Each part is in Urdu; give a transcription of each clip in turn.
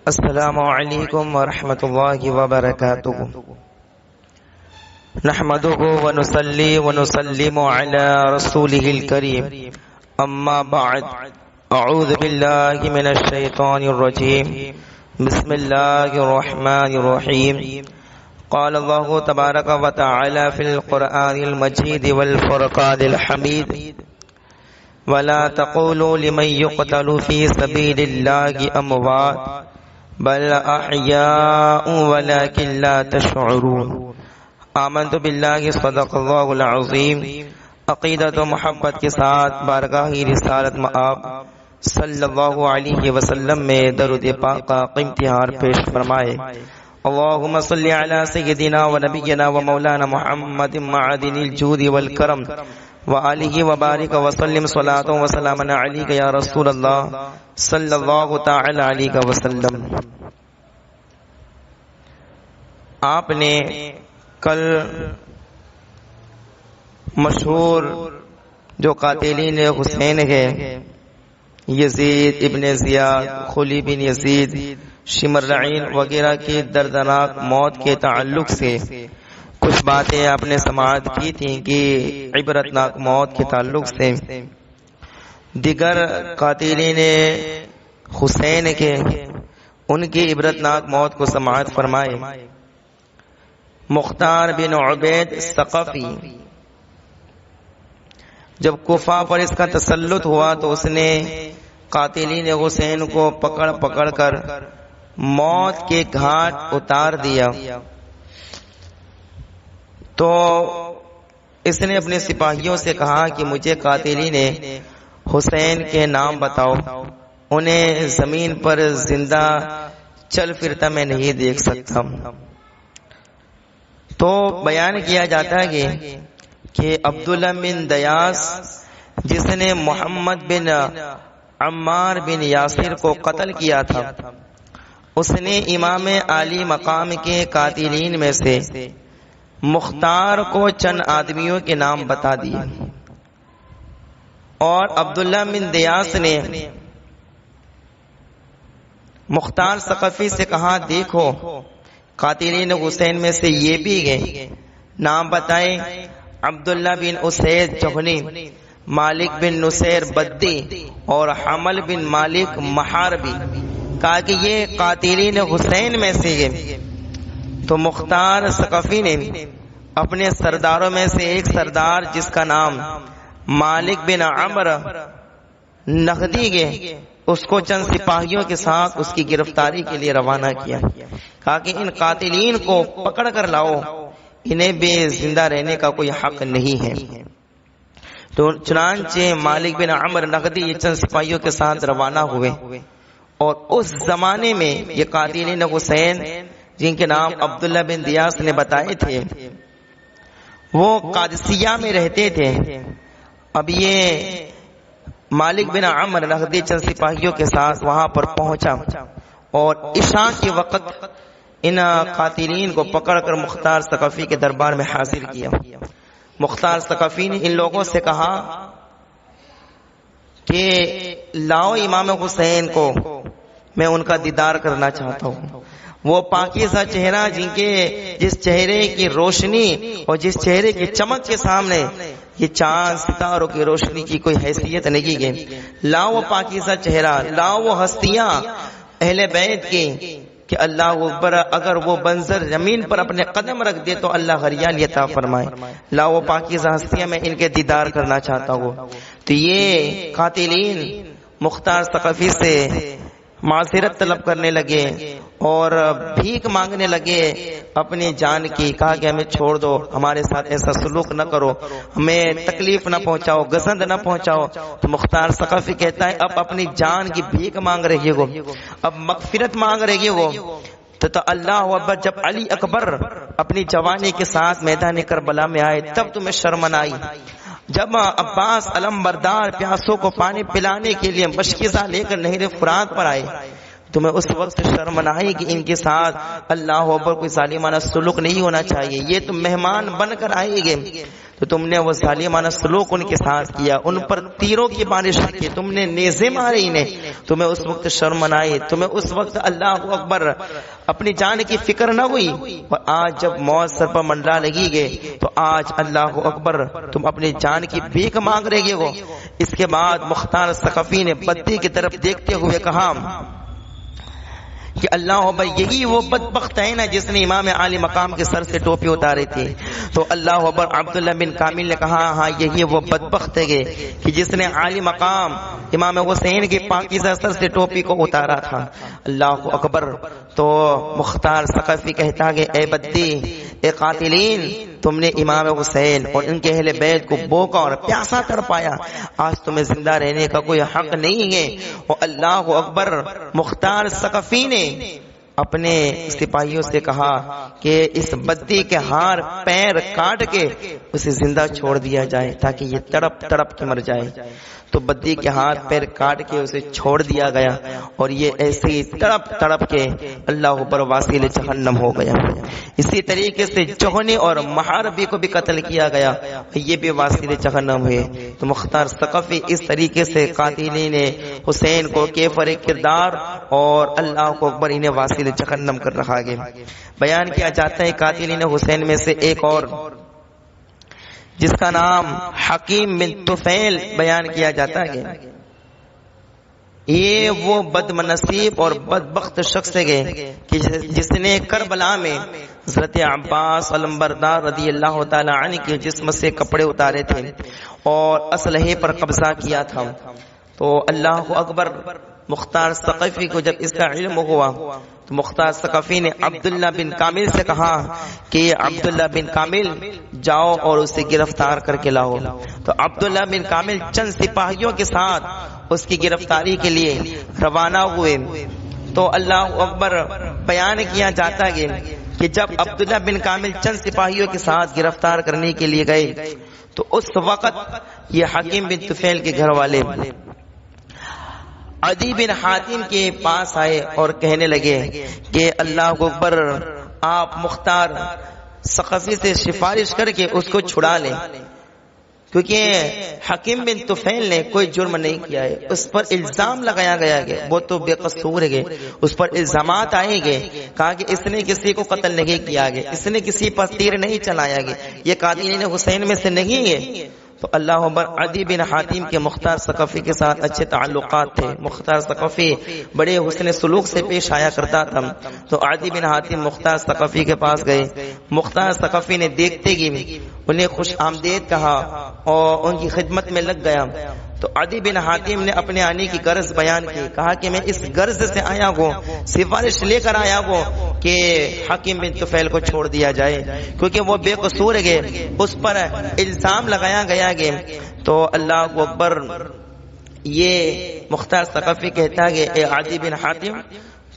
السلام علیکم ورحمۃ اللہ وبرکاتہ نحمده ونصلي ونسلم على رسوله الكريم اما بعد اعوذ باللہ من الشیطان الرجیم بسم اللہ الرحمن الرحیم قال اللہ تبارک وتعالی فی القرآن المجید والفرقان الحمید ولا تقولوا لمن يقتل في سبيل الله اموات بل احیاء ولكن لا تشعرون آمنت باللہ صدق اللہ العظیم عقیدت و محبت کے ساتھ بارگاہ رسالت مآب صلی اللہ علیہ وسلم میں درود پاک کا امتحار پیش فرمائے اللہم صلی علی سیدنا و نبینا و مولانا محمد معدن الجود والکرم وآلہ وبارک وسلم صلاة و سلام علیک یا رسول اللہ صلی اللہ تعالی علیہ وسلم۔ آپ نے کل مشہور جو قاتلین حسین ہے یزید ابن زیاد، خلی بن یزید، شمرعین وغیرہ کی دردناک موت کے تعلق سے کچھ باتیں آپ نے سماعت کی تھیں کہ عبرتناک موت کے تعلق سے دیگر قاتلین حسین کے ان کی عبرتناک موت کو سماعت فرمائے۔ مختار بن عبید ثقفی جب کوفہ پر اس کا تسلط ہوا تو اس نے قاتلین حسین کو پکڑ پکڑ کر موت کے گھاٹ اتار دیا، تو اس نے اپنے سپاہیوں سے کہا کہ مجھے قاتلین حسین کے نام بتاؤ، انہیں زمین پر زندہ چل پھرتا میں نہیں دیکھ سکتا۔ تو بیان کیا جاتا ہے کہ عبداللہ بن دیاس جس نے محمد بن عمار بن یاسر کو قتل کیا تھا، اس نے امام عالی مقام کے قاتلین میں سے مختار کو چند آدمیوں کے نام بتا دیے، اور عبداللہ بن دیاس نے مختار ثقفی سے کہا دیکھو قاتلین حسین میں سے یہ بھی گئے، نام بتائے عبداللہ بن اسید جہنی، مالک بن نصیر بدی اور حمل بن مالک محاربی، کہا کہ یہ قاتلین حسین میں سے گئے۔ تو مختار ثقفی نے اپنے سرداروں میں سے ایک سردار جس کا نام مالک بن عمر نغدی گئے، اس کو چند سپاہیوں کے ساتھ اس کی گرفتاری کے لیے روانہ کیا، کہا کہ ان قاتلین کو پکڑ کر لاؤ، انہیں بھی زندہ رہنے کا کوئی حق نہیں ہے۔ تو چنانچہ مالک بن عمر نغدی یہ چند سپاہیوں کے ساتھ روانہ ہوئے، اور اس زمانے میں یہ قاتلین حسین جن کے نام عبداللہ بن دیاس نے بتائے تھے وہ قادسیہ میں رہتے تھے۔ اب یہ مالک بن عمر نغدی چند سپاہیوں کے ساتھ وہاں پر پہنچا اور عشاء کے وقت ان قاتلین کو پکڑ کر مختار ثقفی کے دربار میں حاضر کیا۔ مختار ثقفی نے ان لوگوں سے کہا کہ لاؤ امام حسین کو، میں ان کا دیدار کرنا چاہتا ہوں۔ وہ پاکیزہ چہرہ جس چہرے کی روشنی اور جس چہرے کی چمک کے سامنے یہ چاند ستاروں کی روشنی کی کوئی حیثیت نہیں ہے، لاؤ وہ پاکیزہ چہرہ، لاؤ وہ ہستیاں اہل بیت کی کہ اللہ اکبر اگر وہ منظر زمین پر اپنے قدم رکھ دے تو اللہ ہریالی عطا فرمائے، لاؤ وہ پاکیزہ ہستیاں، میں ان کے دیدار کرنا چاہتا ہوں۔ تو یہ قاتلین مختار ثقفی سے معذرت طلب کرنے لگے اور بھیک مانگنے لگے اپنی جان کی، کہا کہ ہمیں چھوڑ دو، ہمارے ساتھ ایسا سلوک نہ کرو، ہمیں تکلیف نہ پہنچاؤ، گزند نہ پہنچاؤ۔ تو مختار ثقفی کہتا ہے اب اپنی جان کی بھیک مانگ رہی ہو، اب مغفرت مانگ رہی ہو۔ تو اللہ اکبر، جب علی اکبر اپنی جوانی کے ساتھ میدان کربلا میں آئے تب تمہیں شرم نہ آئی؟ جب عباس علم بردار پیاسوں کو پانی پلانے کے لیے مشکیزہ لے کر نہر فرات پر آئے، تمہیں اس وقت شرم نہ آئی کہ ان کے ساتھ اللہ اکبر کوئی ظالمانہ سلوک نہیں ہونا چاہیے، یہ تو مہمان بن کر آئے گے۔ تو تم نے وہ ظالمانہ سلوک ان کے ساتھ کیا، ان پر تیروں کی بارش کی، تم نے نیزے مارے انہیں، تمہیں اس وقت شرم نہ آئی، تمہیں اس وقت اللہ اکبر اپنی جان کی فکر نہ ہوئی، اور آج جب موت سر پر منڈلا لگی گئے تو آج اللہ اکبر تم اپنی جان کی بھیک مانگ رہے ہو۔ اس کے بعد مختار ثقفی نے بدی کی طرف دیکھتے ہوئے کہا کہ اللہ بھائی یہی وہ بدبخت ہے نا جس نے امام عالی مقام کے سر سے ٹوپی اتاری تھی۔ تو اللہ اکبر عبداللہ بن کامل نے کہا ہاں یہی وہ بدبخت ہے کہ جس نے عالی مقام امام حسین کے پاکیزہ سر سے ٹوپی کو اتارا تھا۔ اللہ اکبر۔ تو مختار ثقفی کہتا کہ اے بدی، اے قاتلین، تم نے امام حسین اور ان کے اہل بیت کو بھوکا اور پیاسا تڑپایا، آج تمہیں زندہ رہنے کا کوئی حق نہیں ہے۔ اور اللہ اکبر، مختار ثقفی نے اپنے سپاہیوں سے کہا کہ اس بدی کے ہار پیر کاٹ کے اسے زندہ چھوڑ دیا جائے تاکہ یہ تڑپ تڑپ کے مر جائے۔ تو بدی کے ہاتھ پیر کاٹ کے اسے چھوڑ دیا گیا اور یہ ایسے ہی تڑپ تڑپ کے اللہ پر واصل جہنم ہو گیا۔ اسی طریقے سے جوہنی اور محاربی کو بھی قتل کیا گیا، یہ بھی واصل جہنم ہوئے۔ تو مختار ثقفی اس طریقے سے قاتلین حسین کو کیفر کردار اور اللہ کو اکبر انہیں واصل جہنم کر رہا ہے۔ بیان کیا جاتا ہے قاتلین حسین میں سے ایک اور جس کا نام حکیم بن طفیل بیان کیا جاتا ہے، یہ وہ بدنصیب اور بدبخت شخص ہے کہ جس نے کربلا میں حضرت عباس علمبردار رضی اللہ تعالی عنہ کے جسم سے کپڑے اتارے تھے اور اسلحے پر قبضہ کیا تھا۔ تو اللہ اکبر، مختار ثقفی کو جب اس کا علم ہوا تو مختار ثقفی نے عبداللہ بن کامل سے کہا کہ عبداللہ بن کامل جاؤ اور اسے گرفتار کر کے لاؤ۔ تو عبداللہ بن کامل چند سپاہیوں کے ساتھ اس کی گرفتاری کے لیے روانہ ہوئے۔ تو اللہ اکبر، بیان کیا جاتا ہے کہ جب عبداللہ بن کامل چند سپاہیوں کے ساتھ گرفتار کرنے کے لیے گئے تو اس وقت یہ حکیم بن طفیل کے گھر والے عدی بن حاتم کے پاس آئے اور کہنے لگے کہ اللہ اکبر، آپ مختار ثقفی سے سفارش کر کے اس کو چھڑا لیں، کیونکہ حکیم بن طفیل نے کوئی جرم نہیں کیا ہے، اس پر الزام لگایا گیا ہے، وہ تو بے قصور ہے، اس پر الزامات آئے گے، کہا کہ اس نے کسی کو قتل نہیں کیا گیا، اس نے کسی پر تیر نہیں چلایا گیا، یہ قاتلین حسین میں سے نہیں ہے۔ تو اللہ اکبر، عدی بن حاتم کے مختار ثقفی کے ساتھ اچھے تعلقات تھے، مختار ثقفی بڑے حسن سلوک سے پیش آیا کرتا تھا۔ تو عدی بن حاتم مختار ثقفی کے پاس گئے، مختار ثقفی نے دیکھتے ہی انہیں خوش آمدید کہا اور ان کی خدمت میں لگ گیا۔ تو عدی بن حاتم نے اپنے آنے کی غرض بیان کی، کہا کہ میں اس غرض سے آیا ہوں، سفارش لے کر آیا ہوں کہ حکیم بن طفیل کو چھوڑ دیا جائے کیونکہ وہ بے قصور ہے، اس پر الزام لگایا گیا ہے۔ تو اللہ اکبر، یہ مختار ثقفی کہتا ہے اے عدی بن حاتم،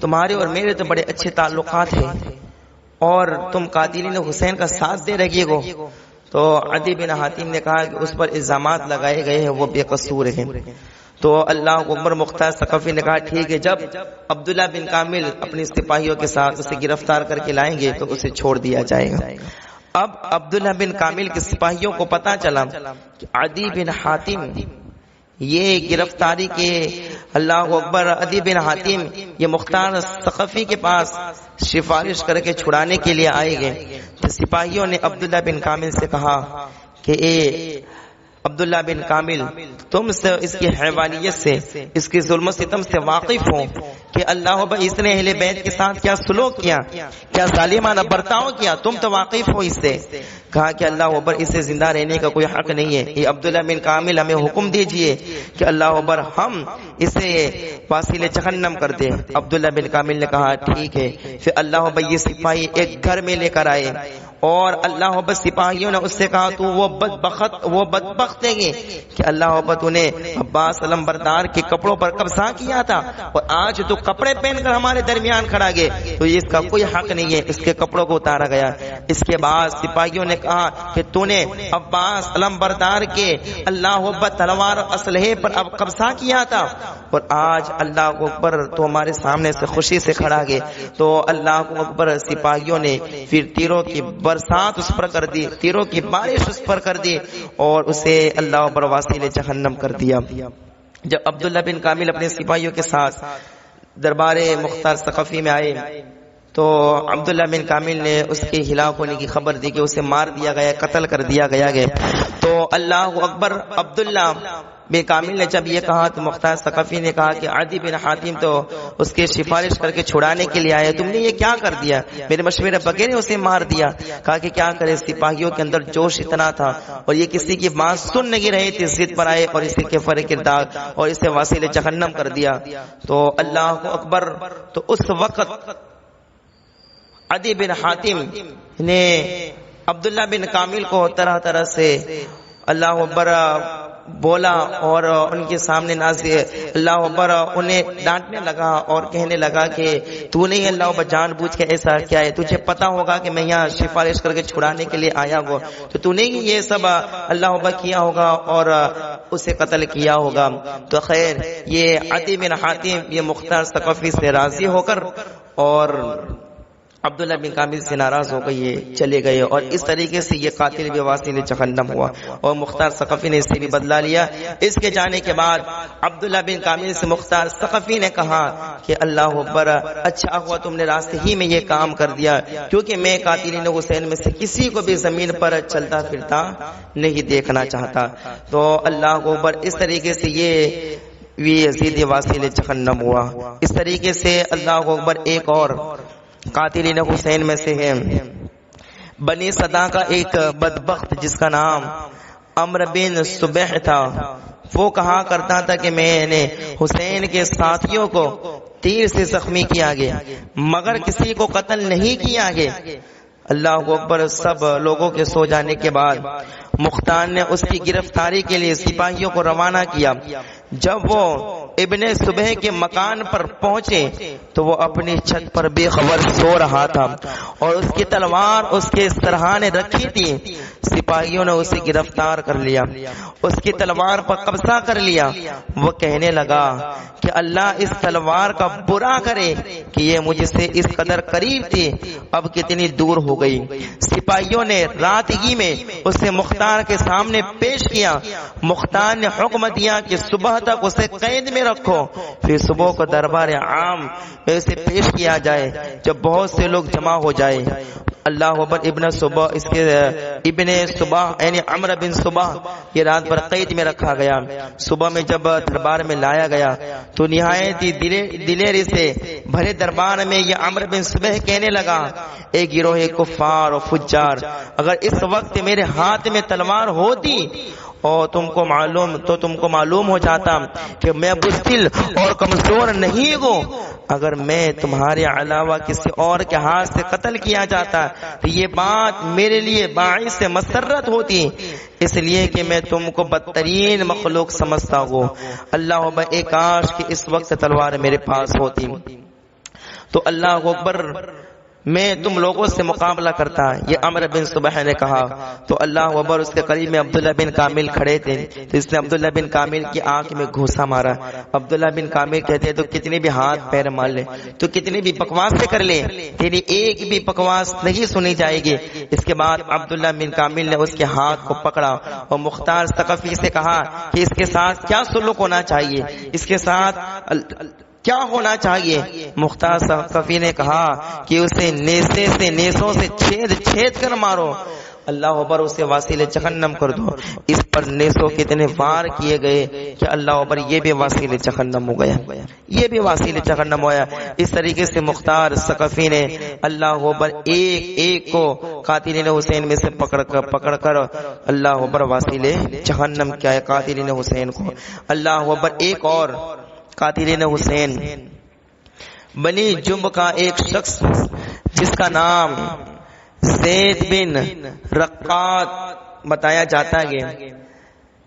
تمہارے اور میرے تو بڑے اچھے تعلقات ہیں اور تم قاتلین حسین کا ساتھ دے رہے ہو۔ تو عدی بن حاتم نے کہا کہ اس پر الزامات لگائے گئے ہیں، وہ بے قصور ہے۔ تو اللہ اکبر، مختار ثقفی نے کہا ٹھیک ہے، جب عبداللہ بن کامل اپنے سپاہیوں کے ساتھ اسے گرفتار کر کے لائیں گے تو اسے چھوڑ دیا جائے گا۔ اب عبداللہ بن کامل کے سپاہیوں کو پتا چلا کہ عدی بن حاتم یہ گرفتاری کے، اللہ اکبر، عدی بن حاتم یہ مختار ثقفی کے پاس سفارش کر کے چھڑانے کے لیے آئے گئے۔ تو سپاہیوں نے عبداللہ بن کامل سے کہا کہ اے عبداللہ بن کامل، تم سے اس کی حیوانیت سے، اس کی ظلم و ستم سے واقف ہو کہ اللہ اکبر اس نے اہل بیت کے ساتھ کیا سلوک کیا، کیا ظالمانہ برتاؤ کیا، تم تو واقف ہو اس سے۔ کہا کہ اللہ اکبر، اسے زندہ رہنے کا کوئی حق نہیں ہے، یہ عبداللہ بن کامل ہمیں حکم دیجئے کہ اللہ اکبر ہم اسے واصل جہنم کر دیں۔ عبداللہ بن کامل نے کہا ٹھیک ہے۔ پھر اللہ اکبر یہ سپاہی ایک گھر میں لے کر آئے اور اللہ اکبر سپاہیوں نے اس سے کہا تو وہ بدبخت ہے کہ اللہ اکبر تو نے عباس علمبردار کے کپڑوں پر قبضہ کیا تھا اور آج تو کپڑے پہن کر ہمارے درمیان کھڑا گئے، تو اس کا کوئی حق نہیں ہے، اس کے کپڑوں کو اتارا گیا۔ اس کے بعد سپاہیوں نے کہا کہ تو نے عباس علمبردار کے اللہ اکبر تلوار اسلحے پر اب قبضہ کیا تھا اور آج اللہ اکبر تو ہمارے سامنے سے خوشی سے کھڑا گئے. تو اللہ اکبر سپاہیوں نے پھر تیروں کی برسات اس پر کر دی, تیروں کی بارش اس پر کر دی اور اسے اللہ اکبر واسطے جہنم کر دیا. جب عبداللہ بن کامل اپنے سپاہیوں کے ساتھ دربار مختار ثقفی میں آئے تو عبداللہ بن کامل نے اس کے ہلاک ہونے کی خبر دی کہ اسے مار دیا گیا, قتل کر دیا گیا. تو اللہ اکبر, عبداللہ بن کامل نے جب یہ کہا تو مختار ثقفی نے کہا کہ عدی بن حاتم تو اس کے سفارش کر کے چھڑانے کے لیے آیا, تم نے یہ کیا کر دیا, میرے مشورے بغیر اسے مار دیا. کہا کہ کیا کرے, سپاہیوں کے اندر جوش اتنا تھا اور یہ کسی کی بات سن نہیں رہے تھے, ضد پر آئے اور اسے کفر کردار اور اسے واصل جہنم کر دیا. تو اللہ اکبر, تو اس وقت عدی بن حاتم نے عبداللہ بن کامل کو طرح طرح سے اللہ اکبر بولا اور ان کے سامنے اللہ اکبر انہیں ڈانٹنے لگا اور کہنے لگا کہ تو نہیں اللہ اکبر جان بوجھ کے ایسا کیا ہے, تجھے پتا ہوگا کہ میں یہاں سفارش کر کے چھڑانے کے لیے آیا ہوں, تو تو نہیں یہ سب اللہ اکبر کیا ہوگا اور اسے قتل کیا ہوگا. تو خیر یہ عدی بن حاتم یہ مختار ثقفی سے راضی ہو کر اور عبداللہ بن کامل سے ناراض ہو گئے, چلے گئے اور اس طریقے سے یہ قاتل بھی واصل جہنم ہوا اور مختار ثقفی نے اس سے بھی بدلہ لیا. اس کے جانے کے بعد عبداللہ بن کامل سے مختار ثقفی نے کہا کہ اللہ اکبر, اچھا ہوا تم نے راستے ہی میں یہ کام کر دیا, کیونکہ میں قاتلین حسین میں سے کسی کو بھی زمین پر چلتا پھرتا نہیں دیکھنا چاہتا. تو اللہ اکبر اس طریقے سے یہ یزید واصل جہنم ہوا. اس طریقے سے اللہ اکبر ایک اور قاتلین حسین میں سے ہے بنی صدا کا ایک بدبخت جس کا نام عمرو بن صبح تھا. وہ کہا کرتا تھا کہ میں نے حسین کے ساتھیوں کو تیر سے زخمی کیا گیا مگر کسی کو قتل نہیں کیا گیا. اللہ اکبر, سب لوگوں کے سو جانے کے بعد مختار نے اس کی گرفتاری کے لیے سپاہیوں کو روانہ کیا. جب وہ ابن صبح کے مکان پر پہنچے تو وہ اپنی چھت پر بے خبر سو رہا تھا اور اس کی تلوار اس کے سرہانے رکھی تھی. سپاہیوں نے اسے گرفتار کر لیا, اس کی تلوار پر قبضہ کر لیا. وہ کہنے لگا کہ اللہ اس تلوار کا برا کرے کہ یہ مجھ سے اس قدر قریب تھی, اب کتنی دور ہو گئی. سپاہیوں نے رات ہی میں اسے مختار کے سامنے پیش کیا. مختار نے حکم دیا کہ صبح تک اسے قید میں رکھو, پھر صبح کو دربار عام میں اسے پیش کیا جائے جب بہت سے لوگ جمع ہو جائے. اللہ اکبر, ابن صبح, اس کے ابن صبح یعنی عمرو بن صبح یہ رات بھر قید میں رکھا گیا. صبح میں جب دربار میں لایا گیا تو نہایت ہی دلیری سے بھرے دربار میں یہ عمرو بن صبح کہنے لگا, اے گروہ کفار و فجار, اگر اس وقت میرے ہاتھ میں تلوار ہوتی اور تم کو معلوم ہو جاتا کہ میں بزدل اور کمزور نہیں ہوں. اگر میں تمہارے علاوہ کسی اور کے ہاتھ سے قتل کیا جاتا تو یہ بات میرے لیے باعث مسرت ہوتی, اس لیے کہ میں تم کو بدترین مخلوق سمجھتا ہوں. اللہ اکبر, ایک کاش کہ اس وقت تلوار میرے پاس ہوتی. تو اللہ اکبر, میں تم لوگوں سے مقابلہ کرتا, یہ عمرو بن صبح نے کہا. تو اللہ اکبر, اس کے قریب میں عبداللہ بن کامل کھڑے تھے تو اس نے عبداللہ بن کامل کی آنکھ میں گھوسا مارا. عبداللہ بن کامل کہتے تو کتنی بھی ہاتھ پیر مار لے, تو کتنی بھی بکواس سے کر لے, تیری ایک بھی بکواس نہیں سنی جائے گی. اس کے بعد عبداللہ بن کامل نے اس کے ہاتھ کو پکڑا اور مختار ثقفی سے کہا کہ اس کے ساتھ کیا سلوک ہونا چاہیے, اس کے ساتھ کیا ہونا چاہیے. مختار ثقفی نے کہا کہ اسے نیسوں سے چھید کر مارو. اللہ اکبر, اسے واصل جہنم کر دو. اس پر نیسوں کتنے وار کیے گئے کہ اللہ اکبر یہ بھی واصل جہنم ہو گیا, یہ بھی واصل جہنم ہوا. اس طریقے سے مختار ثقفی نے اللہ اکبر ایک کو قاتلین حسین میں سے پکڑ کر اللہ اکبر واصل جہنم کیا ہے قاتلین حسین کو. اللہ اکبر, ایک اور قاتلین حسین بنی جنب کا ایک شخص جس کا نام زید بن رقاد بتایا جاتا ہے,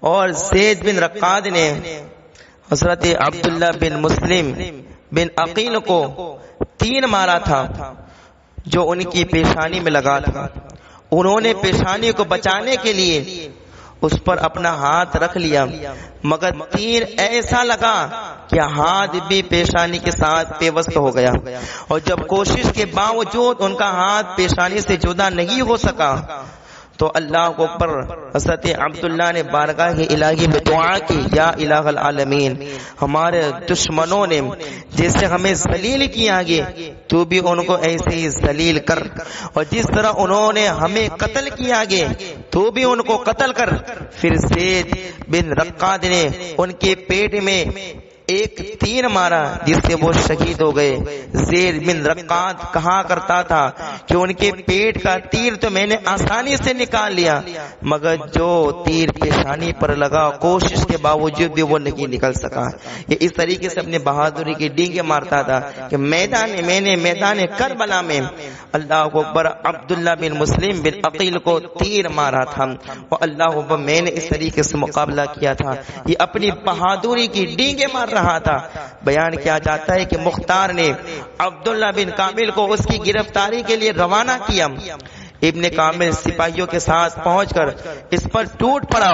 اور زید بن رقاد نے حضرت عبداللہ بن مسلم بن عقیل کو 3 مارا تھا جو ان کی پیشانی میں لگا تھا. انہوں نے پیشانی کو بچانے کے لیے اس پر اپنا ہاتھ رکھ لیا، مگر تیر ایسا لگا کہ ہاتھ بھی پیشانی کے ساتھ پیوست ہو گیا، اور جب کوشش کے باوجود ان کا ہاتھ پیشانی سے جدا نہیں ہو سکا تو اللہ کو پر حضرت عبداللہ نے بارگاہ الہی میں دعا کی، یا الہ العالمین، ہمارے دشمنوں نے جیسے ہمیں ذلیل کیا گے تو بھی ان کو ایسے ہی ذلیل کر، اور جس طرح انہوں نے ہمیں قتل کیا گے تو بھی ان کو قتل کر۔ پھر زید بن رقاد نے ان کے پیٹ میں ایک تیر مارا جس سے وہ شہید ہو گئے۔ زید بن رقاد کہا کرتا تھا کہ ان کے پیٹ کا تیر تو میں نے آسانی سے نکال لیا، مگر جو تیر پیشانی پر لگا کوشش کے باوجود بھی وہ نہیں نکل سکا۔ یہ اس طریقے سے اپنے بہادری کی ڈینگیں مارتا تھا کہ میدان کربلا میں اللہ اکبر عبداللہ بن مسلم بن عقیل کو تیر مارا تھا، اور اللہ اکبر میں نے اس طریقے سے مقابلہ کیا تھا۔ یہ اپنی بہادری کی ڈینگیں مار رہا تھا۔ بیان کیا جاتا ہے کہ مختار نے عبداللہ بن کامل کو اس کی گرفتاری کے لیے روانہ کیا۔ ابن کامل سپاہیوں کے ساتھ پہنچ کر اس پر ٹوٹ پڑا،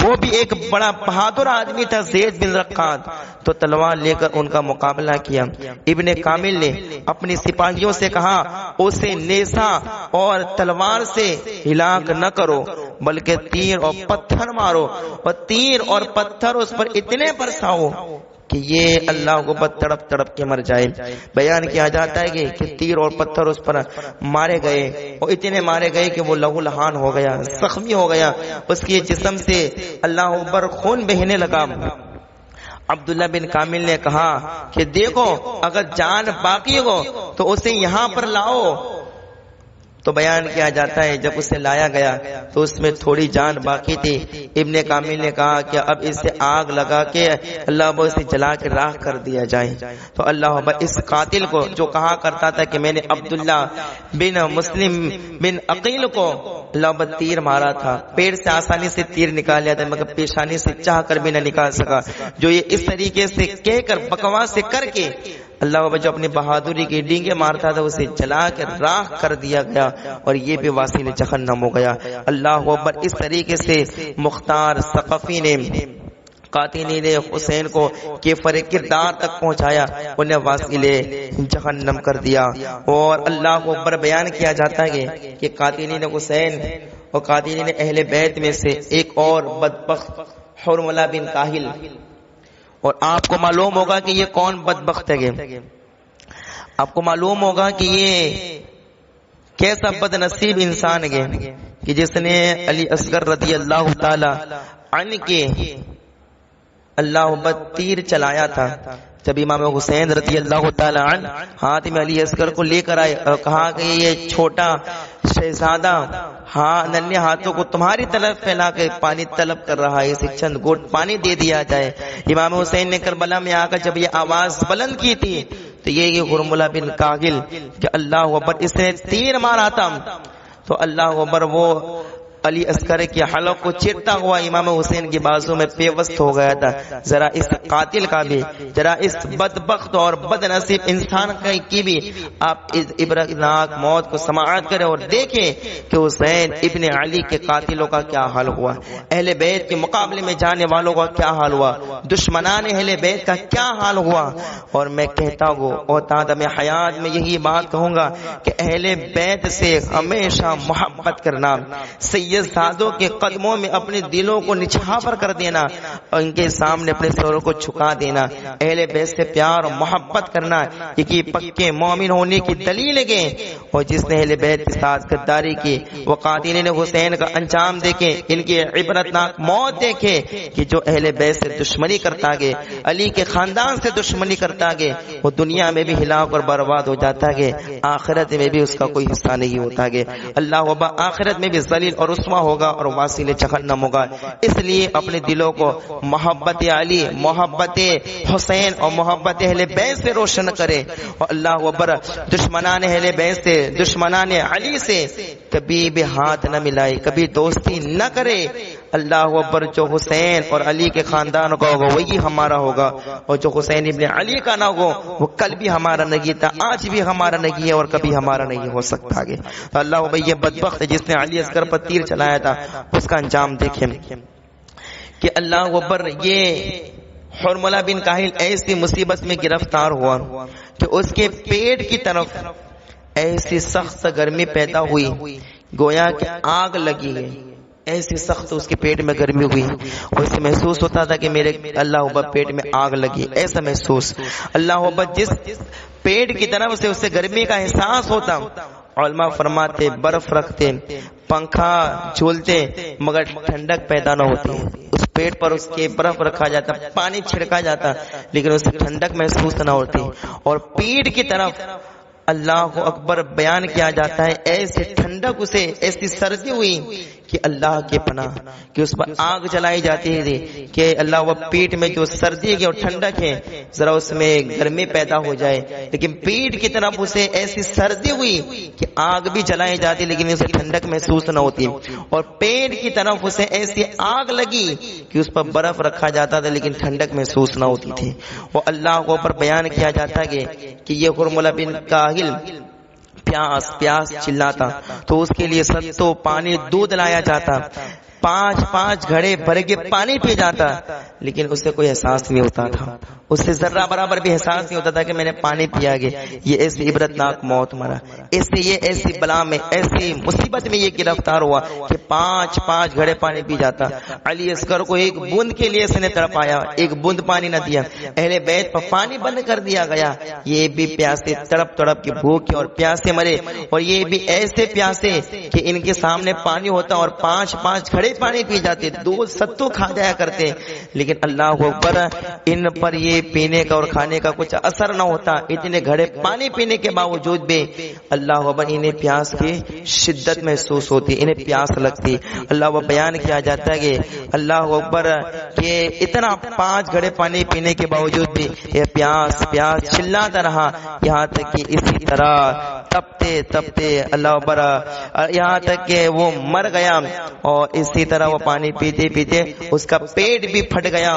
وہ بھی ایک بڑا بہادر آدمی تھا زید بن رقاد، تو تلوار لے کر ان کا مقابلہ کیا۔ ابن کامل نے اپنی سپاہیوں سے کہا اسے نیزہ اور تلوار سے ہلاک نہ کرو بلکہ تیر اور پتھر مارو، اور تیر اور پتھر اس پر اتنے برساؤ کہ یہ اللہ کو تڑپ تڑپ کے مر جائے۔ بیان کیا جاتا ہے کہ تیر اور پتھر اس پر مارے گئے، اور اتنے مارے گئے کہ وہ لہو لہان ہو گیا، زخمی ہو گیا، اس کے جسم سے اللہ اکبر خون بہنے لگا۔ عبداللہ بن کامل نے کہا کہ دیکھو اگر جان باقی ہو تو اسے یہاں پر لاؤ۔ تو بیان کیا جاتا ہے جب اسے لایا گیا تو اس میں تھوڑی جان باقی تھی۔ ابن کامل نے کہا کہ اب اسے آگ لگا کے اللہ وہ اسے جلا کے راکھ کر دیا جائے۔ تو اللہ اس قاتل کو جو کہا کرتا تھا کہ میں نے عبداللہ بن مسلم بن عقیل کو اللہ تیر مارا تھا، پیڑ سے آسانی سے تیر نکال لیا تھا مگر پیشانی سے چاہ کر بھی نہ نکال سکا، جو یہ اس طریقے سے کہہ کر بکواس سے کر کے اللہ جو اپنی بہادری کی ڈینگیں مارتا تھا اسے جلا کے راکھ کر دیا گیا، اور یہ بھی واصل جہنم ہو گیا۔ اللہ اکبر۔ اس طریقے سے مختار ثقفی نے قاتلین حسین کو کیفر کردار تک پہنچایا، انہیں واصل جہنم کر دیا۔ اور اللہ کو اکبر بیان کیا جاتا ہے کہ قاتلین حسین اور قاتلین اہل بیت میں سے ایک اور بدبخت حرملہ بن کاہل، اور آپ کو معلوم ہوگا کہ یہ کون بدبخت ہے، آپ کو معلوم ہوگا کہ یہ کیسا بد نصیب انسان ہے کہ جس نے علی اصغر رضی اللہ تعالی عنہ کے اللہ تیر چلایا تھا۔ جب امام حسین رضی اللہ تعالی عنہ ہاتھ میں علی اصغر کو لے کر آئے اور کہا کہ یہ چھوٹا شہزادہ ننھے ہاتھوں کو تمہاری طرف پھیلا کے پانی طلب کر رہا ہے، اسے چند گھونٹ پانی دے دیا جائے۔ امام حسین نے کربلا میں آ کر جب یہ آواز بلند کی تھی تو یہ حرملہ بن کاہل کہ اللہ اکبر اس نے تیر مارا تھا، تو اللہ اکبر وہ علی اصغر کے حلق کو چیرتا ہوا امام حسین کی بازو میں پیوست ہو گیا تھا۔ ذرا اس قاتل کا بھی، ذرا اس بدبخت اور بد نصیب انسان کی بھی آپ اس عبرتناک موت کو سماعت کریں اور دیکھیں کہ حسین ابن علی کے قاتلوں کا کیا حال ہوا، اہل بیت کے مقابلے میں جانے والوں کا کیا حال ہوا، دشمنان اہل بیت کا کیا حال ہوا۔ اور میں کہتا ہوں اور تادم حیات میں یہی بات کہوں گا کہ اہل بیت سے ہمیشہ محبت کرنا، سیدوں کے قدموں میں اپنے دلوں کو نچھاور کر دینا، اور ان کے سامنے اپنے سروں کو جھکا دینا، اہل بیت سے پیار اور محبت کرنا، یہ پکے مومن ہونے کی دلیل ہے۔ اور جس نے اہل بیت کے ساتھ غداری کی وہ قاتلین حسین کا انجام دیکھے، ان کی عبرتناک موت دیکھے کہ جو اہل بیت سے دشمنی کرتا گے، علی کے خاندان سے دشمنی کرتا گے، وہ دنیا میں بھی ہلاک اور برباد ہو جاتا ہے، آخرت میں بھی اس کا کوئی حصہ نہیں ہوتا ہے۔ اللہ وبا آخرت میں بھی ذلیل اور رسوا ہوگا اور واصل جہنم ہوگا۔ اس لیے اپنے دلوں کو محبت علی، محبت حسین اور محبت اہل بیت سے روشن کرے، اور اللہ اکبر دشمنان اہل بیت سے، دشمنان علی سے کبھی بھی ہاتھ نہ ملائے، کبھی دوستی نہ کرے۔ اللہ اکبر، جو حسین اور علی کے خاندان کا ہوگا وہی ہمارا ہوگا، اور جو حسین ابن علی کا نہ ہو وہ کل بھی ہمارا نہیں تھا، آج بھی ہمارا نہیں ہے اور کبھی ہمارا نہیں ہو سکتا آگے۔ تو اللہ اکبر، یہ بدبخت جس نے علی اصغر پر تیر چلایا تھا اس کا انجام دیکھیں کہ اللہ اکبر، یہ حرملہ بن کاہل ایسی مصیبت میں گرفتار ہوا کہ اس کے پیٹ کی طرف ایسی سخت گرمی پیدا ہوئی گویا کہ آگ لگی ہے، ایسی سخت اس کے پیٹ میں گرمی ہوئی، اسے محسوس ہوتا تھا کہ میرے اللہ اکبر پیٹ میں آگ لگی، ایسا محسوس۔ اللہ اکبر، جس پیٹ کی طرف سے اسے گرمی کا احساس ہوتا، علماء فرماتے برف رکھتے، پنکھا جھولتے، مگر ٹھنڈک پیدا نہ ہوتی، اس پیٹ پر اس کے برف رکھا جاتا، پانی چھڑکا جاتا، لیکن اسے ٹھنڈک محسوس نہ ہوتی، اور پیٹ کی طرف اللہ اکبر بیان کیا جاتا ہے ایسی ٹھنڈک اسے، ایسی سردی ہوئی کہ اللہ کے پناہ، کہ اس پر آگ جلائی جاتی ہے کہ اللہ وہ پیٹ میں جو سردی ہے اور ٹھنڈک ہے ذرا اس میں گرمی پیدا ہو جائے، لیکن پیٹ کی طرف اسے ایسی سردی ہوئی کہ آگ بھی جلائی جاتی لیکن اسے ٹھنڈک محسوس نہ ہوتی، اور پیٹ کی طرف اسے ایسی آگ لگی کہ اس پر برف رکھا جاتا تھا لیکن ٹھنڈک محسوس نہ ہوتی تھی۔ وہ اللہ کو پر بیان کیا جاتا ہے کہ یہ حرملہ بن کاہل پیاس پیاس چلاتا تو اس کے لیے ستو پانی دودھ لایا جاتا، 5 گھڑے بھر کے پانی پی جاتا، لیکن اسے کوئی احساس نہیں ہوتا تھا، اسے ذرہ برابر بھی احساس نہیں ہوتا تھا کہ میں نے پانی پیا گیا۔ یہ ایسی عبرتناک موت مرا، اس سے یہ ایسی بلا میں، ایسی مصیبت میں یہ گرفتار ہوا کہ 5 گھڑے پانی پی جاتا۔ علی اصغر کو ایک بوند کے لیے اس نے تڑپایا، ایک بوند پانی نہ دیا، اہل بیت پر پانی بند کر دیا گیا، یہ بھی پیاسے تڑپ کے بھوکے اور پیاسے مرے، اور یہ بھی ایسے پیاسے کہ ان کے سامنے پانی ہوتا اور 5 گھڑے پانی پی جاتے، 2 ستو کھا جایا کرتے، لیکن اللہ اکبر ان پر یہ پینے کا اور کھانے کا کچھ اثر نہ ہوتا، اتنے گھڑے پانی پینے کے باوجود بھی اللہ اکبر انہیں پیاس کی شدت محسوس ہوتی، انہیں پیاس لگتی۔ اللہ وہ بیان کیا جاتا ہے کہ اللہ اکبر کہ اتنا 5 گھڑے پانی پینے کے باوجود بھی یہ پیاس چلاتا رہا، یہاں تک کہ اسی طرح تپتے اللہ اکبر یہاں تک کہ وہ مر گیا، اور اسی طرح وہ پانی پیتے اس کا پیٹ بھی پھٹ گیا،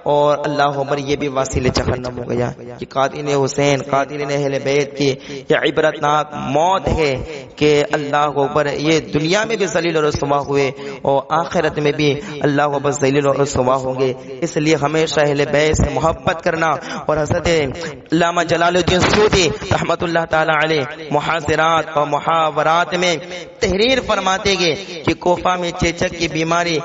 اور اللہ اکبر یہ بھی واسل جہنم ہو گیا۔ یہ قاتل حسین، قاتل اہل بیت کی یہ عبرتناک موت ہے کہ اللہ اکبر یہ دنیا میں بھی ذلیل اور رسوا ہوئے اور آخرت میں بھی اللہ اکبر ذلیل اور رسوا ہوں گے۔ اس لیے ہمیشہ اہل بیت سے محبت کرنا، اور حضرت علامہ جلال الدین سیوطی رحمت اللہ تعالی علیہ محاضرات اور محاورات میں تحریر فرماتے گے کہ کوفہ میں چیچک کی بیماری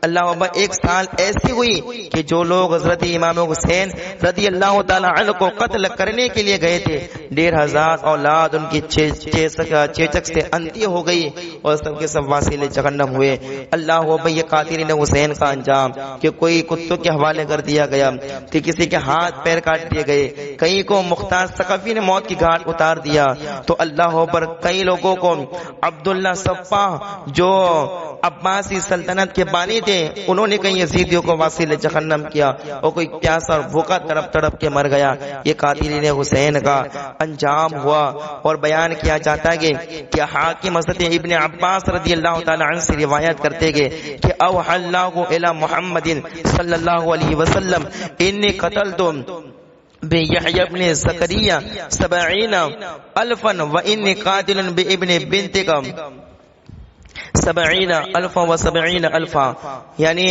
اللہ اکبر 1 سال ایسی ہوئی کہ جو لوگ حضرت امام حسین رضی اللہ تعالی عنہ کو قتل کرنے کے لیے گئے تھے 1500 اولاد ان کی چیچک سے انتی ہو گئی، اور سب کے سب واصل جہنم ہوئے۔ اللہ اکبر یہ قاتلین حسین کا انجام کہ کوئی کتوں کے حوالے کر دیا گیا، کہ کسی کے ہاتھ پیر کاٹ دیے گئے، کئی کو مختار ثقفی نے موت کی گھاٹ اتار دیا، تو اللہ اکبر کئی لوگوں کو عبداللہ صفا جو عباسی سلطنت کے بانی تھے انہوں نے کئی یزیدیوں کو واصل جہنم کیا، اور کوئی پیاسا اور بھوکا تڑپ کے مر گیا۔ یہ قاتلین حسین کا انجام ہوا، اور بیان کیا جاتا ہے کہ حاکم حضرت ابن عباس رضی اللہ تعالی عنہ سے روایت کرتے گئے کہ اوحى اللہ الی محمد صلی اللہ علیہ وسلم انی قتلت بيحيى ابن زكريا 70,000 وإني قاتل بابن بنتكم 70,000 و70,000، یعنی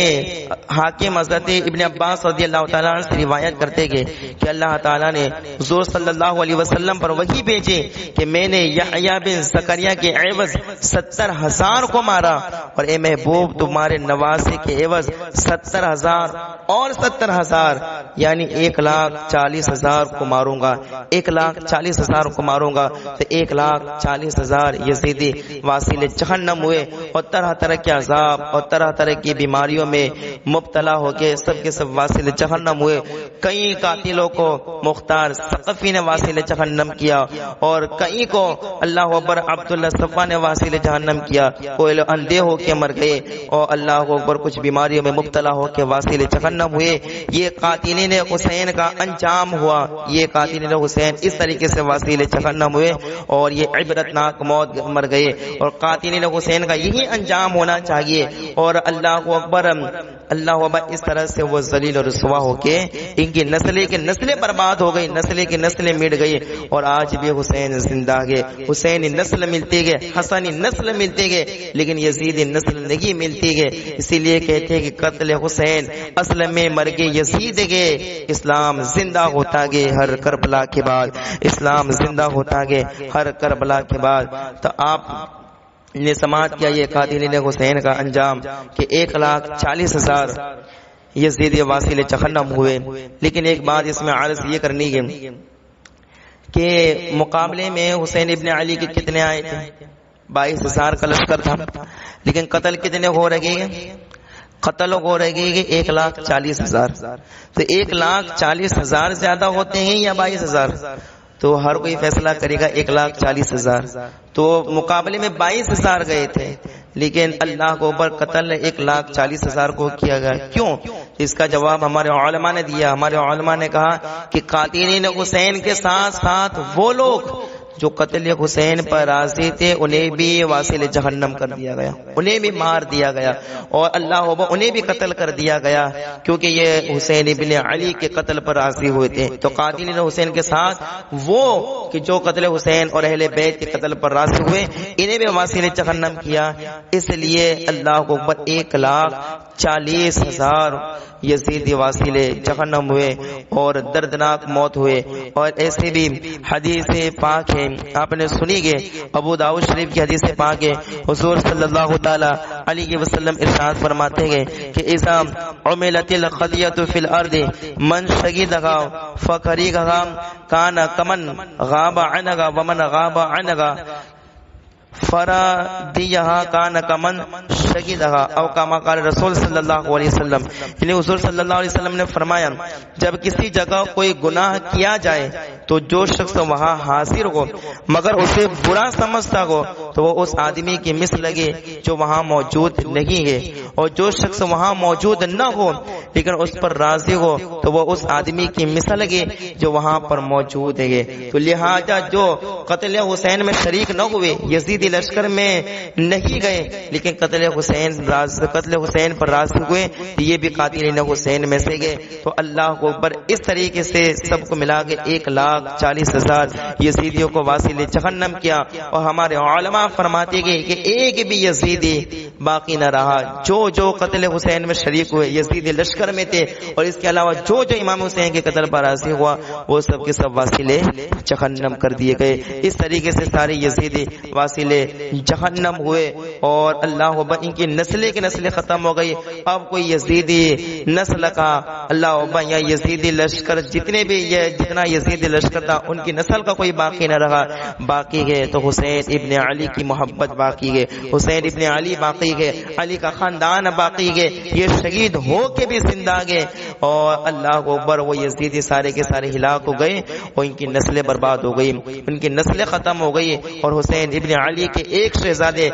حاکم حضرت ابن عباس رضی اللہ تعالیٰ عنہ سے روایت کرتے گئے کہ اللہ تعالیٰ نے حضور صلی اللہ علیہ وسلم پر وحی بھیجی کہ میں نے یحییٰ بن زکریا کے عوض 70,000 کو مارا، اور اے محبوب تمہارے نواسے کے عوض 70,000 اور 70,000 یعنی 1,40,000 کو ماروں گا، 1,40,000 کو ماروں گا، تو 1,40,000 یزیدی واصل جہنم ہوئے، اور طرح طرح کے عذاب اور طرح طرح کی بیماریوں میں مبتلا ہو کے سب کے سب واصل جہنم ہوئے۔ کئی قاتلوں کو مختار ثقفی نے واصل جہنم کیا، اور کئی کو اللہ اکبر عبداللہ صفا نے واصل جہنم کیا، کوئی اندھے ہو کے مر گئے، اور اللہ اکبر کچھ بیماریوں میں مبتلا ہو کے واصل جہنم ہوئے۔ یہ قاتلین حسین کا انجام ہوا، یہ قاتلین حسین اس طریقے سے واصل جہنم ہوئے، اور یہ عبرتناک موت مر گئے۔ اور قاتلین حسین کا یہی انجام ہونا چاہیے. اور اللہ اکبر اللہ اکبر اس طرح سے وہ ذلیل اور رسوا ہو کے ان کی نسلیں برباد ہو گئی, نسلیں مٹ گئی. اور آج بھی حسین زندہ گئے, حسینی نسل ملتی گئے, حسنی نسل ملتی گئے, لیکن یزیدی نسل نہیں ملتی گئے. اسی لیے کہتے ہیں کہ قتل حسین اصل میں مر کے یزید گئے, اسلام زندہ ہوتا گئے ہر کربلا کے بعد, اسلام زندہ ہوتا گئے ہر کربلا کے بعد. تو آپ نے سماعت کیا یہ قاتلین حسین کا انجام کہ 1,40,000 یزیدی واصل جہنم ہوئے. لیکن ایک بات اس میں عرض یہ کرنی ہے کہ مقابلے میں حسین ابن علی کے کتنے آئے تھے؟ 22,000 کا لشکر تھا, لیکن قتل کتنے ہو رہے گئے؟ قتل ہو رہے گئے 1,40,000. تو 1,40,000 زیادہ ہوتے ہیں یا 22,000؟ تو ہر کوئی فیصلہ کرے گا 1,40,000. تو مقابلے میں 22,000 گئے تھے, لیکن اللہ کو اوپر قتل 1,40,000 کو کیا گیا. کیوں؟ اس کا جواب ہمارے علماء نے دیا. ہمارے علماء نے کہا کہ قاتلین حسین کے ساتھ ساتھ وہ لوگ جو قتل حسین پر راضی تھے انہیں بھی واصل جہنم کر دیا گیا, انہیں بھی مار دیا گیا, اور اللہ اکبر انہیں بھی قتل کر دیا گیا, کیونکہ یہ حسین ابن علی کے قتل پر راضی ہوئے تھے. تو قاتلین حسین کے ساتھ وہ کہ جو قتل حسین اور اہل بیت کے قتل پر راضی ہوئے انہیں بھی واصل جہنم کیا. اس لیے اللہ اکبر 1,40,000 یزیدی واصل جہنم ہوئے اور دردناک موت ہوئے. اور ایسے بھی حدیث پاک ہے, آپ نے سنی گے, ابو داؤد شریف کی حدیث پاک ہے, حضور صلی اللہ تعالی علیہ وسلم ارشاد فرماتے ہیں کہ اذا عملت الخطیۃ فی الارض من شهدها فقریغها کان کمن غاب عنها ومن غاب عنها فرادیہا کان کمن شہیدہا او کما قال رسول صلی اللہ علیہ وسلم. یعنی حضور صلی اللہ علیہ وسلم نے فرمایا جب کسی جگہ کوئی گناہ کیا جائے تو جو شخص وہاں حاضر ہو مگر اسے برا سمجھتا ہو تو وہ اس آدمی کی مثل لگے جو وہاں موجود نہیں ہے, اور جو شخص وہاں موجود نہ ہو لیکن اس پر راضی ہو تو وہ اس آدمی کی مثل لگے جو وہاں پر موجود ہے. تو لہذا جو قتل حسین میں شریک نہ ہوئے, یزید لشکر میں نہیں گئے, لیکن قتل حسین پر راضی ہوئے, یہ بھی قاتلین حسین میں سے گئے. تو اللہ کو اوپر اس طریقے سے سب کو ملا کے 1,40,000 یزیدیوں کو واصل جہنم کیا. اور ہمارے علماء فرماتے گئے کہ ایک بھی یزیدی باقی نہ رہا. جو قتل حسین میں شریک ہوئے یزیدی لشکر میں تھے, اور اس کے علاوہ جو امام حسین کے قتل پر راضی ہوا وہ سب کے سب واصل جہنم کر دیے گئے. اس طریقے سے سارے یزیدی واصل جہنم ہوئے, اور اللہ اکبر ان کی نسلیں کی نسلیں ختم ہو گئی. اب کوئی یزیدی نسل کا اللہ اکبر یا یزیدی لشکر جتنا یزیدی لشکر تھا ان کی نسل کا کوئی باقی نہ رہا. باقی گئے تو حسین ابن علی کی محبت باقی گئے, حسین ابن علی باقی گئے, علی کا خاندان باقی گئے, یہ شہید ہو کے بھی زندہ گئے. اور اللہ اکبر وہ یزیدی سارے کے سارے ہلاک ہو گئے اور ان کی نسلیں برباد ہو گئی, ان کی نسلیں ختم ہو گئی. اور حسین ابن علی کے ایک شہزادے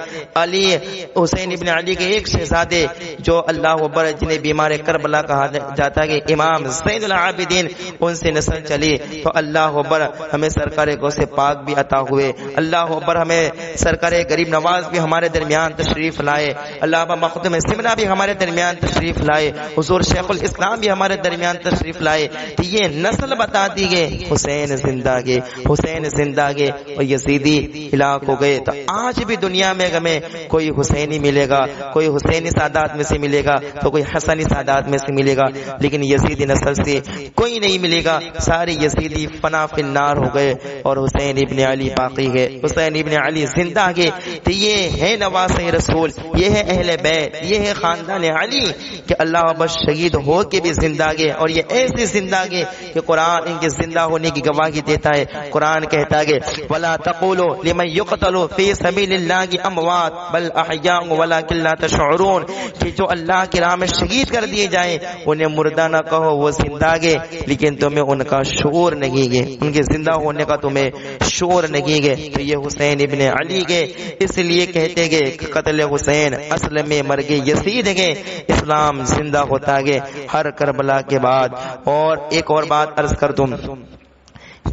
حسین ابن علی کے ایک شہزادے جو اللہ اکبر جنہیں بیمار کربلا کہا جاتا ہے امام زین العابدین, ان سے نسل چلی. تو اللہ اکبر ہمیں سرکار غوث پاک بھی عطا ہوئے, اللہ اکبر ہمیں سرکار غریب نواز بھی ہمارے درمیان تشریف لائے, اللہ مخدوم سمرہ بھی ہمارے درمیان تشریف لائے, حضور شیخ الاسلام بھی ہمارے درمیان تشریف لائے. تو یہ نسل بتا دی گئے حسین زندہ گئے, حسین زندہ گئے اور یزیدی ہلاک ہو گئے. تو آج بھی دنیا میں ہمیں کوئی حسینی ملے گا, کوئی حسینی سادات میں سے ملے گا, تو کوئی حسنی سادات میں سے ملے گا, لیکن یزیدی نسل سے کوئی نہیں ملے گا. سارے یزیدی فنا فی النار ہو گئے اور حسین ابن علی باقی گئے, حسین ابن علی زندہ گئے. تو یہ ہے نواز رسول, یہ ہے اہل بیت, یہ ہے خاندان علی کہ اللہ بس شہید ہو کے بھی زندہ گئے. اور یہ ایسے زندہ گئے کہ قرآن ان کے زندہ ہونے کی گواہی دیتا ہے. قرآن کہتا ہے وَلَا تَقُولُوا لِمَن يُقْتَلُ فِي سَبِيلِ اللَّهِ أَمْوَاتٌ بَلْ أَحْيَاءٌ وَلَكِن لَّا تَشْعُرُونَ, کہ جو اللہ کی راہ میں شہید کر دیے جائیں انہیں مردہ نہ کہو, وہ زندہ گئے لیکن تمہیں ان کا شعور نہیں گئے, ان کے زندہ ہونے کا تمہیں شعور نہیں گئے. تو یہ حسین ابن علی گئے, اس لیے کہتے گئے کہ قتل حسین اصل میں مر گئے یزید گئے, اسلام زندہ ہوتا گئے ہر کربلا کے بعد. اور ایک اور بات عرض کر دوں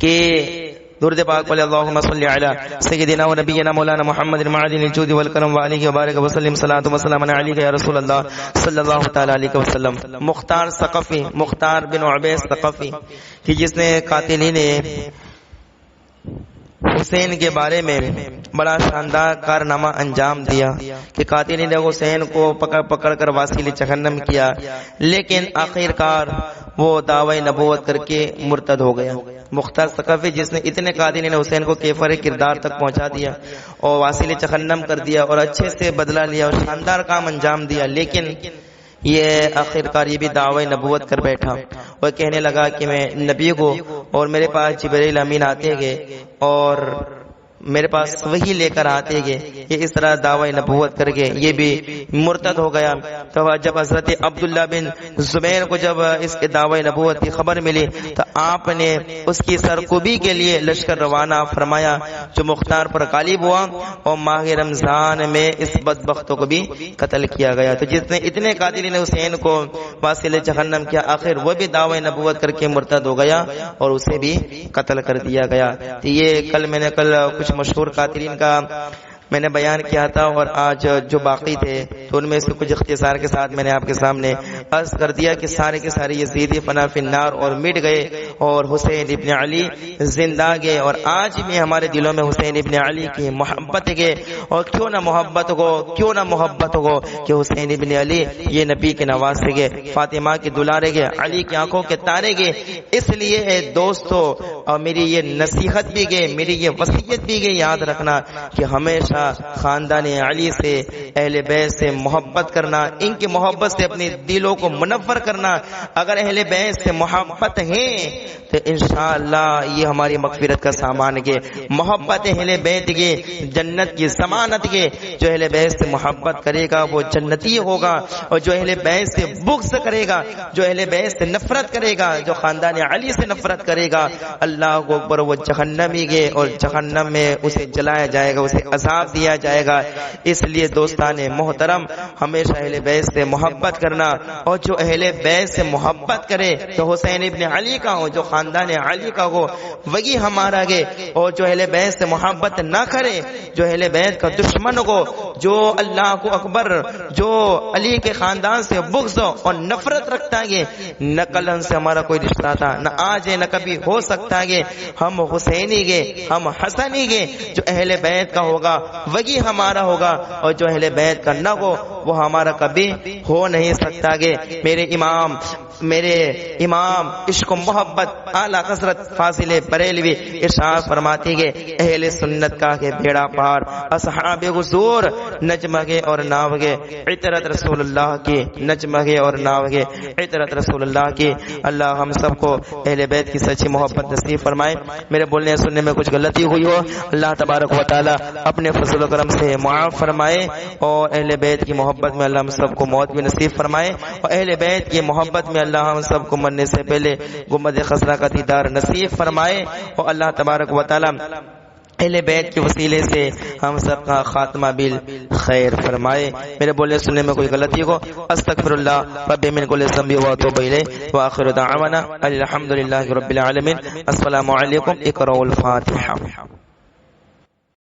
کہ درود پاک پڑھے اللہم صلی علی سیدنا و نبینا مولانا محمد المعدن الجود والکرم وعلیہ وبارک وسلم صلاۃ و سلام علیک یا رسول اللہ صلی اللہ تعالی علیہ وسلم۔ مختار ثقفی، مختار بن عبیس ثقفی کہ جس نے قاتلین حسین کے بارے میں بڑا شاندار کارنامہ انجام دیا کہ قاتلین حسین کو پکڑ کر واصل جہنم کیا، لیکن آخرکار وہ دعوی نبوت کر کے مرتد ہو گیا۔ مختار ثقفی جس نے اتنے قاتلین حسین کو کیفر کردار تک پہنچا دیا اور واصل جہنم کر دیا اور اچھے سے بدلہ لیا اور شاندار کام انجام دیا، لیکن یہ آخرکار یہ بھی دعوی نبوت کر بیٹھا اور کہنے لگا کہ میں نبی کو، اور میرے پاس جبرائیل امین آتے گئے اور میرے پاس وہی لے کر آتے گئے، یہ اس طرح دعوی نبوت کر کے یہ بھی مرتد ہو گیا۔ تو جب حضرت عبداللہ بن زبیر کو جب اس کے دعوی نبوت کی خبر ملی تو آپ نے اس کی سرکوبی کے لیے لشکر روانہ فرمایا جو مختار پر غالب ہوا اور ماہ رمضان میں اس بدبختوں کو بھی قتل کیا گیا۔ تو جس نے اتنے قاتلین حسین کو واصل جہنم کیا، آخر وہ بھی دعوی نبوت کر کے مرتد ہو گیا اور اسے بھی قتل کر دیا گیا۔ تو یہ میں نے کل کچھ مشہور قاتلین کا میں نے بیان کیا تھا، اور آج جو باقی تھے تو ان میں سے کچھ اختصار کے ساتھ میں نے آپ کے سامنے عرض کر دیا کہ سارے کے سارے یزیدی فنا فی النار اور مٹ گئے اور حسین ابن علی زندہ گئے، اور آج بھی ہمارے دلوں میں حسین ابن علی کی محبت گئے، اور کیوں نہ محبت ہو کہ حسین ابن علی یہ نبی کے نواسے گئے، فاطمہ کے دلارے گئے، علی کی آنکھوں کے تارے گئے۔ اس لیے دوستو، اور میری یہ نصیحت بھی گئے، میری یہ وصیت بھی گئے، یاد رکھنا کہ ہمیشہ خاندان علی سے، اہل بیت سے محبت کرنا، ان کی محبت سے اپنے دلوں کو منور کرنا۔ اگر اہل بیت سے محبت ہے تو انشاءاللہ یہ ہماری مغفرت کا سامان ہے۔ محبت اہل بیت کے جنت کی ضمانت ہے۔ جو اہل بیت سے محبت کرے گا وہ جنتی ہوگا، اور جو اہل بیت سے بغض کرے گا، جو اہل بیت سے نفرت کرے گا، جو خاندان علی سے نفرت کرے گا، اللہ کو اکبر، وہ جہنمی گے اور جہنم میں اسے جلایا جائے گا، اسے عذاب دیا جائے گا۔ اس لیے دوستان محترم، ہمیشہ اہل بیت سے محبت کرنا، اور جو اہل بیت سے محبت کرے تو حسین ابن علی کا ہو، جو خاندان علی کا ہو وہی ہمارا گے، اور جو اہل بیت سے محبت نہ کرے، جو اہل بیت کا دشمن ہو، جو اللہ کو اکبر، جو علی کے خاندان سے بغض اور نفرت رکھتا ہے، نہ کل ہم سے ہمارا کوئی رشتہ تھا، نہ آج ہے، نہ کبھی ہو سکتا ہے، ہم حسینی گے، ہم حسنی گے۔ جو اہل بیت کا ہوگا وہی ہمارا ہوگا، اور جو اہل بیت کا نہ ہو وہ ہمارا کبھی ہو نہیں سکتا گے۔ میرے امام عشق و محبت اعلی حضرت فاضل بریلوی ارشاد فرماتے گے، اہل سنت کا ہے بیڑا پار، اصحاب حضور نجمگے اور ناوگے، عطرت رسول اللہ کی نجمگے اور ناوگے، عطرت رسول اللہ کی۔ اللہ ہم سب کو اہل بیت کی سچی محبت نصیب فرمائے۔ میرے بولنے سننے میں کچھ غلطی ہوئی ہو اللہ تبارک و تعالی اپنے فضل و کرم سے معاف فرمائے، اور اہل بیت کی محبت میں اللہ ہم سب کو موت بھی نصیب فرمائے، اور اہل بیت کی محبت میں اللہ ہم سب کو مرنے سے پہلے گنبد خضرا کا دیدار نصیب فرمائے، اور اللہ تبارک و تعالی اہل بیت کے وسیلے سے ہم سب کا خاتمہ بالخیر فرمائے۔ میرے بولنے سننے میں کوئی غلطی ہو استغفر اللہ رب من کل ذنب واتوب الیہ، واخر دعوانا الحمدللہ رب العالمین۔ السلام علیکم، اقرؤوا الفاتحہ۔